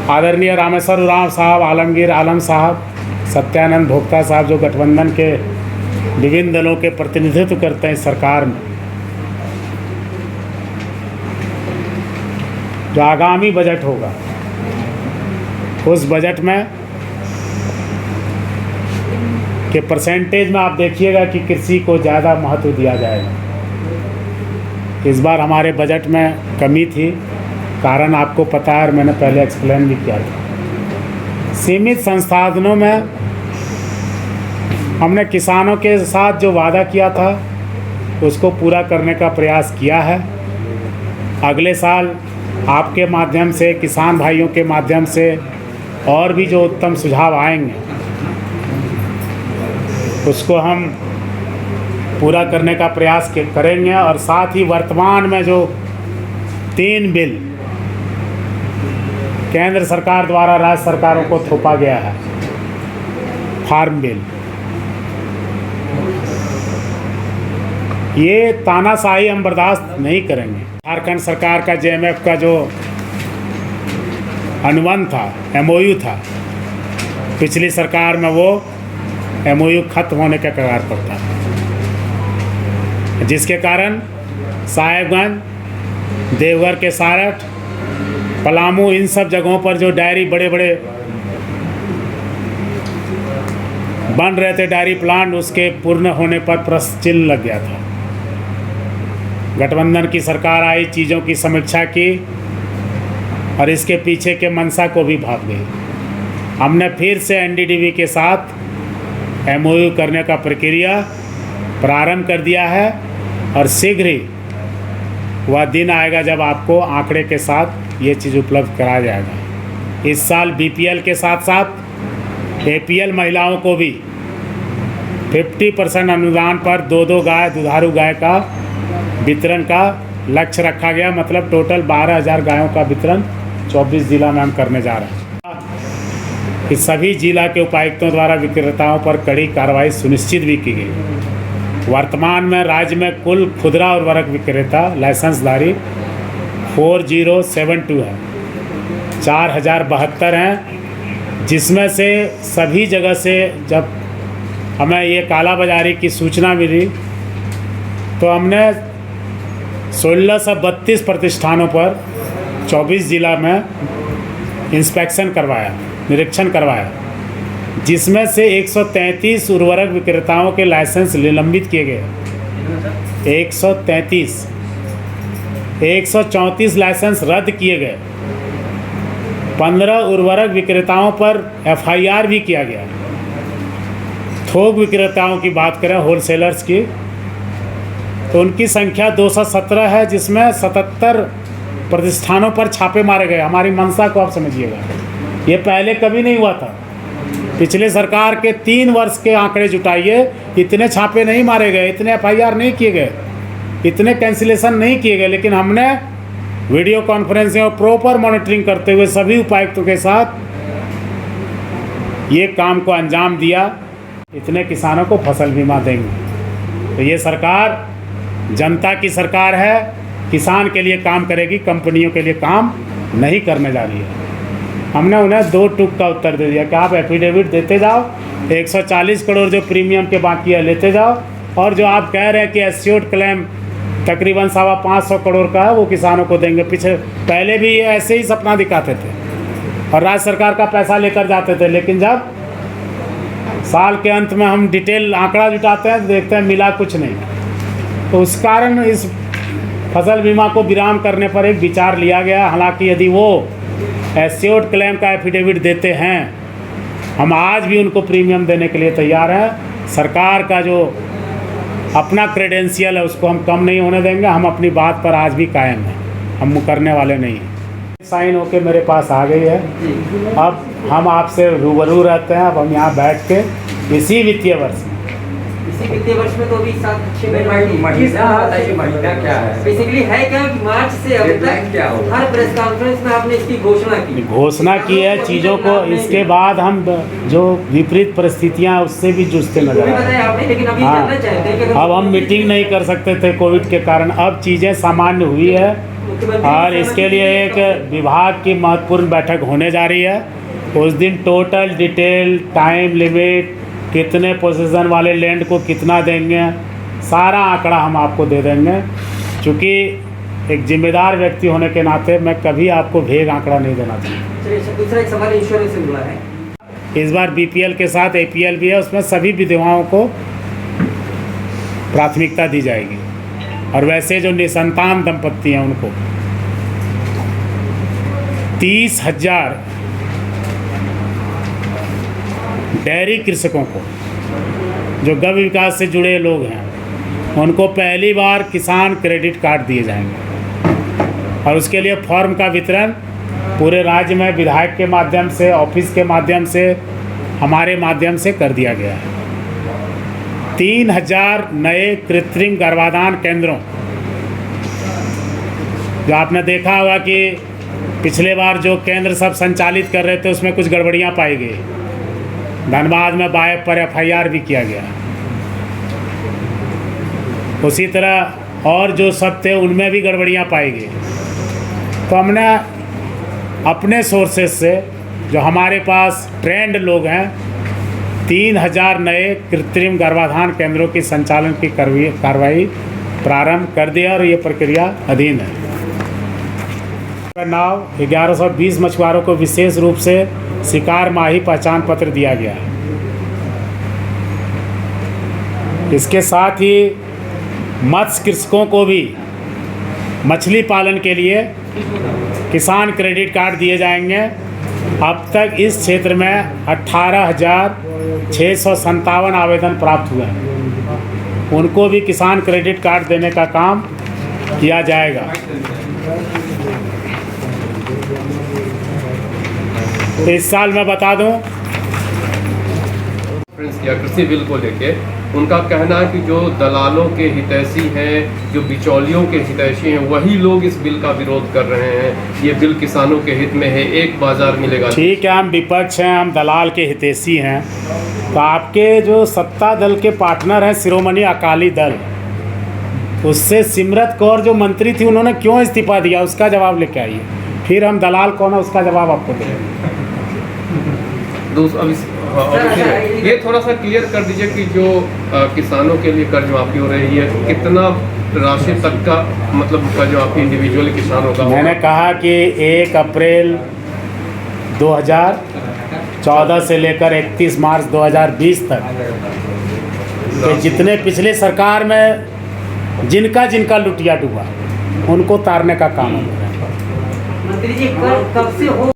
आदरणीय रामेश्वर उरांव साहब, आलमगीर आलम साहब, सत्यानंद भोक्ता साहब, जो गठबंधन के विभिन्न दलों के प्रतिनिधित्व करते हैं सरकार में, जो आगामी बजट होगा उस बजट में के परसेंटेज में आप देखिएगा कि कृषि को ज़्यादा महत्व दिया जाएगा। इस बार हमारे बजट में कमी थी, कारण आपको पता है और मैंने पहले एक्सप्लेन भी किया था। सीमित संसाधनों में हमने किसानों के साथ जो वादा किया था उसको पूरा करने का प्रयास किया है। अगले साल आपके माध्यम से, किसान भाइयों के माध्यम से और भी जो उत्तम सुझाव आएंगे उसको हम पूरा करने का प्रयास करेंगे। और साथ ही वर्तमान में जो 3 बिल केंद्र सरकार द्वारा राज्य सरकारों को थोपा गया है, फार्म बिल, ये तानाशाही हम बर्दाश्त नहीं करेंगे। झारखंड सरकार का जेएमएफ का जो अनुबंध था, एमओयू था, पिछली सरकार में वो एमओयू खत्म होने के कगार पर था, जिसके कारण साहेबगंज, देवघर के सारठ, पलामू, इन सब जगहों पर जो डायरी बड़े बड़े बन रहे थे डायरी प्लांट, उसके पूर्ण होने पर प्रश्न चिन्ह लग गया था। गठबंधन की सरकार आई, चीज़ों की समीक्षा की और इसके पीछे के मंशा को भी भाग गई। हमने फिर से एनडीडीबी के साथ एमओयू करने का प्रक्रिया प्रारंभ कर दिया है और शीघ्र ही वह दिन आएगा जब आपको आंकड़े के साथ ये चीज़ उपलब्ध कराया जाएगा। इस साल बीपीएल के साथ साथ एपीएल महिलाओं को भी 50% अनुदान पर 2-2 गाय, दुधारू गाय का वितरण का लक्ष्य रखा गया। मतलब टोटल 12,000 गायों का वितरण 24 जिला में हम करने जा रहे हैं। इस सभी जिला के उपायुक्तों द्वारा विक्रेताओं पर कड़ी कार्रवाई सुनिश्चित भी की गई। वर्तमान में राज्य में कुल खुदरा उर्वरक विक्रेता लाइसेंसधारी 4072 है, 4072 हैं, जिसमें से सभी जगह से जब हमें ये कालाबाजारी की सूचना मिली तो हमने 1632 प्रतिष्ठानों पर 24 जिला में इंस्पेक्शन करवाया, निरीक्षण करवाया, जिसमें से 133 उर्वरक विक्रेताओं के लाइसेंस निलंबित किए गए, 134 लाइसेंस रद्द किए गए, 15 उर्वरक विक्रेताओं पर एफआईआर भी किया गया। थोक विक्रेताओं की बात करें, होलसेलर्स की, तो उनकी संख्या 217 है, जिसमें 77 प्रतिष्ठानों पर छापे मारे गए। हमारी मंशा को आप समझिएगा, ये पहले कभी नहीं हुआ था। पिछले सरकार के 3 वर्ष के आंकड़े जुटाइए, इतने छापे नहीं मारे गए, इतने एफआईआर नहीं किए गए, इतने कैंसिलेशन नहीं किए गए। लेकिन हमने वीडियो कॉन्फ्रेंसिंग और प्रॉपर मॉनिटरिंग करते हुए सभी उपायुक्तों के साथ ये काम को अंजाम दिया। इतने किसानों को फसल बीमा देंगे। तो ये सरकार जनता की सरकार है, किसान के लिए काम करेगी, कंपनियों के लिए काम नहीं करने जा रही है। हमने उन्हें 2 टूक का उत्तर दे दिया कि आप एफिडेविट देते जाओ, 140 करोड़ जो प्रीमियम के बाकी है लेते जाओ, और जो आप कह रहे हैं कि एस्योर्ड क्लेम तकरीबन 525 करोड़ का है वो किसानों को देंगे। पहले भी ये ऐसे ही सपना दिखाते थे और राज्य सरकार का पैसा लेकर जाते थे, लेकिन जब साल के अंत में हम डिटेल आंकड़ा जुटाते हैं तो देखते हैं मिला कुछ नहीं। तो उस कारण इस फसल बीमा को विराम करने पर एक विचार लिया गया। हालांकि यदि वो एस्योर्ड क्लेम का एफिडेविट देते हैं, हम आज भी उनको प्रीमियम देने के लिए तैयार हैं। सरकार का जो अपना क्रेडेंशियल है उसको हम कम नहीं होने देंगे। हम अपनी बात पर आज भी कायम हैं, हम मुकरने वाले नहीं हैं। साइन होके मेरे पास आ गई है। अब हम आपसे रूबरू रहते हैं। अब हम यहाँ बैठ के इसी वित्तीय वर्ष में तो अभी 7-6 महीना क्या है बेसिकली है क्या कि मार्च से अब तक हर प्रेस कॉन्फ्रेंस में आपने इसकी घोषणा की है चीज़ों को। इसके बाद हम जो विपरीत परिस्थितियां उससे भी जूझते नजर आ रहे हैं। लेकिन अभी अब हम मीटिंग नहीं कर सकते थे कोविड के कारण। अब चीज़ें सामान्य हुई है मुख्यमंत्री और इसके लिए एक विभाग की महत्वपूर्ण बैठक होने जा रही है। उस दिन टोटल डिटेल, टाइम लिमिट, कितने पोजीशन वाले लैंड को कितना देंगे, सारा आंकड़ा हम आपको दे देंगे। चूँकि एक जिम्मेदार व्यक्ति होने के नाते मैं कभी आपको भेग आंकड़ा नहीं देना चाहता। चलिए, दूसरा एक सवाल इंश्योरेंस से जुड़ा है। इस बार बीपीएल के साथ एपीएल भी है, उसमें सभी विधवाओं को प्राथमिकता दी जाएगी। और वैसे जो निसंतान दंपत्ति हैं उनको 30,000 डेयरी कृषकों को, जो गौ विकास से जुड़े लोग हैं, उनको पहली बार किसान क्रेडिट कार्ड दिए जाएंगे। और उसके लिए फॉर्म का वितरण पूरे राज्य में विधायक के माध्यम से, ऑफिस के माध्यम से, हमारे माध्यम से कर दिया गया है। 3,000 नए कृत्रिम गर्भाधान केंद्रों, जो आपने देखा होगा कि पिछले बार जो केंद्र सब संचालित कर रहे थे उसमें कुछ गड़बड़ियां पाई गई। धनबाद में बाइक पर FIR भी किया गया। उसी तरह और जो सब थे उनमें भी गड़बड़ियां पाई गई। तो हमने अपने सोर्सेस से, जो हमारे पास ट्रेंड लोग हैं, 3,000 नए कृत्रिम गर्भाधान केंद्रों की संचालन की कार्रवाई प्रारंभ कर दिया और ये प्रक्रिया अधीन है। नाव 1120 मछुआरों को विशेष रूप से शिकार माही पहचान पत्र दिया गया है। इसके साथ ही मत्स्य कृषकों को भी मछली पालन के लिए किसान क्रेडिट कार्ड दिए जाएंगे। अब तक इस क्षेत्र में 18,657 आवेदन प्राप्त हुए हैं। उनको भी किसान क्रेडिट कार्ड देने का काम किया जाएगा। तो इस साल मैं बता दूं, किया कृषि बिल को लेके उनका कहना है कि जो दलालों के हितैषी हैं, जो बिचौलियों के हितैषी हैं, वही लोग इस बिल का विरोध कर रहे हैं। ये बिल किसानों के हित में है, एक बाजार मिलेगा। ठीक है, हम विपक्ष हैं, हम दलाल के हितैषी हैं। तो आपके जो सत्ता दल के पार्टनर हैं शिरोमणि अकाली दल, उससे सिमरत कौर जो मंत्री थी, उन्होंने क्यों इस्तीफा दिया, उसका जवाब लेके आइए। फिर हम दलाल कौन है उसका जवाब आपको देंगे। ये थोड़ा सा क्लियर कर दीजिए कि जो किसानों के लिए कर्ज माफी हो रही है, कितना राशि तक का मतलब कर्ज माफी इंडिविजुअल किसानों का? मैंने कहा कि 1 अप्रैल 2014 से लेकर 31 मार्च 2020 तक के जितने पिछले सरकार में जिनका लुटिया डूबा, उनको तारने का काम है। मंत्री जी, कब से हो